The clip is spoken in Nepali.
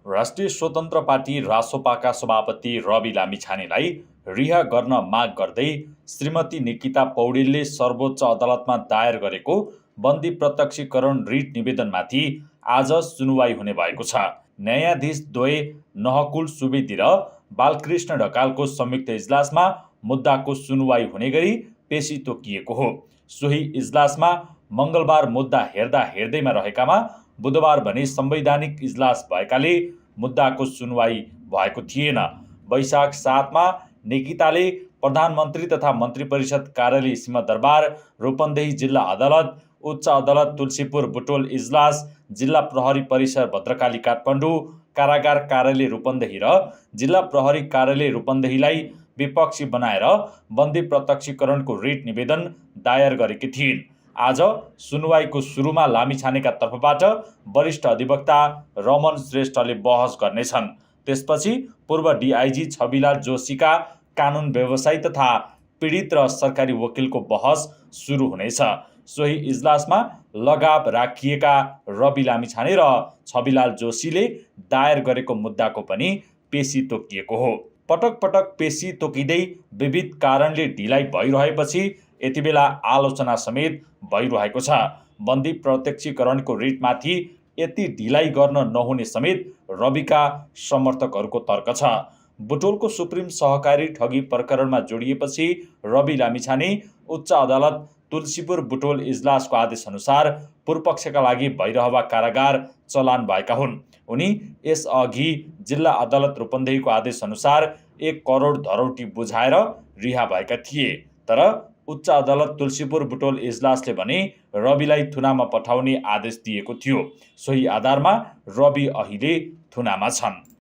राष्ट्रिय स्वतन्त्र पार्टी रासोपाका सभापति रवि लामिछानेलाई रिहा गर्न माग गर्दै श्रीमती निकिता पौडेलले सर्वोच्च अदालतमा दायर गरेको बन्दी प्रत्यक्षीकरण रिट निवेदनमाथि आज सुनुवाई हुने भएको छ। न्यायाधीश द्वय नहकुल सुवेदी र बालकृष्ण ढकालको संयुक्त इजलासमा मुद्दाको सुनुवाई हुने गरी पेशी तोकिएको हो। सोही इजलासमा मङ्गलबार मुद्दा हेर्दैमा रहेकामा बुधबार भने संवैधानिक इजलास भएकाले मुद्दाको सुनुवाई भएको थिएन। वैशाख 7 मा निकिताले प्रधानमन्त्री तथा मन्त्री परिषद कार्यालय सिंहदरबार, रूपन्देही जिल्ला अदालत, उच्च अदालत तुलसीपुर बुटोल इजलास, जिल्ला प्रहरी परिसर भद्रकाली काठमाडौँ, कारागार कार्यालय रूपन्देही र जिल्ला प्रहरी कार्यालय रूपन्देहीलाई विपक्षी बनाएर बन्दी प्रत्यक्षीकरणको रिट निवेदन दायर गरेकी थिइन्। आज सुनुवाईको सुरुमा लामिछानेका तर्फबाट वरिष्ठ अधिवक्ता रमन श्रेष्ठले बहस गर्नेछन्। त्यसपछि पूर्व डिआइजी छविलाल जोशीका कानुन व्यवसायी तथा पीडित र सरकारी वकिलको बहस सुरु हुनेछ। सोही इजलासमा लगाव राखिएका रवि लामिछाने र छविलाल जोशीले दायर गरेको मुद्दाको पनि पेशी तोकिएको हो। पटक पटक पेशी तोकिँदै विविध कारणले ढिलाइ भइरहेपछि यतिबेला आलोचना समेत भइरहेको छ। बन्दी प्रत्यक्षीकरणको रिटमाथि यति ढिलाइ गर्न नहुने समेत रविका समर्थकहरूको तर्क छ। बुटोलको सुप्रिम सहकारी ठगी प्रकरणमा जोडिएपछि रवि लामिछाने उच्च अदालत तुलसीपुर बुटोल इजलासको आदेशअनुसार पूर्वपक्षका लागि भैरहवा कारागार चलान भएका हुन्। उनी यसअघि जिल्ला अदालत रूपन्देहीको आदेशअनुसार 1 करोड धरौटी बुझाएर रिहा भएका थिए। तर उच्च अदालत तुलसीपुर बुटोल इजलासले भने रविलाई थुनामा पठाउने आदेश दिएको थियो। सोही आधारमा रवि अहिले थुनामा छन्।